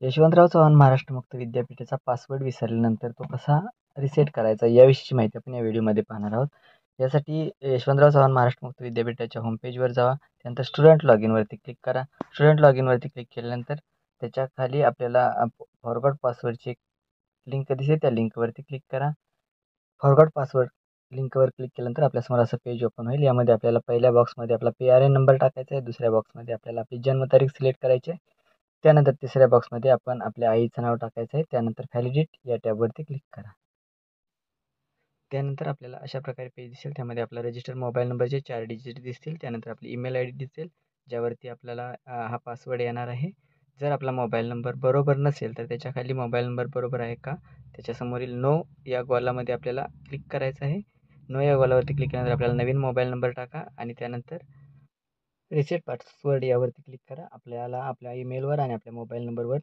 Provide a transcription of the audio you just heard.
यशवंतराव चव्हाण महाराष्ट्र मुक्त विद्यापीठाचा पासवर्ड विसरल्यानंतर तो कसा रिसेट करायचा याविषयीची माहिती आपण या व्हिडिओमध्ये पाहणार आहोत. यासाठी यशवंतराव चव्हाण महाराष्ट्र मुक्त विद्यापीठाच्या होमपेजवर जावा. त्यानंतर स्टुडंट लॉग इनवरती क्लिक करा. स्टुडंट लॉग इनवरती क्लिक केल्यानंतर त्याच्या खाली आपल्याला फॉरगॉट पासवर्डची एक लिंक दिसेल. त्या लिंकवरती क्लिक करा. फॉरगॉट पासवर्ड लिंकवर क्लिक केल्यानंतर आपल्यासमोर असं पेज ओपन होईल. यामध्ये आपल्याला पहिल्या बॉक्समध्ये आपला PRN नंबर टाकायचा आहे. दुसऱ्या बॉक्समध्ये आपल्याला आपली जन्मतारीख सिलेक्ट करायची आहे. त्यानंतर तिसऱ्या बॉक्समध्ये आपण आपल्या आईचं नाव टाकायचं आहे. त्यानंतर व्हॅलिडेट या टॅबवरती क्लिक करा. त्यानंतर आपल्याला अशा प्रकारे पेज दिसेल. त्यामध्ये आपला रजिस्टर मोबाईल नंबरचे 4 डिजिट दिसतील. त्यानंतर आपली ईमेल ID दिसेल, ज्यावरती आपल्याला हा पासवर्ड येणार आहे. जर आपला मोबाईल नंबर बरोबर नसेल तर त्याच्या खाली मोबाईल नंबर बरोबर आहे का त्याच्यासमोरील नो या गोलामध्ये आपल्याला क्लिक करायचं आहे. नो या गोलावरती क्लिक केल्यानंतर आपल्याला नवीन मोबाईल नंबर टाका आणि त्यानंतर रिसेट पासवर्ड यावरती क्लिक करा. आपल्याला आपल्या ईमेलवर आणि आपल्या मोबाईल नंबरवर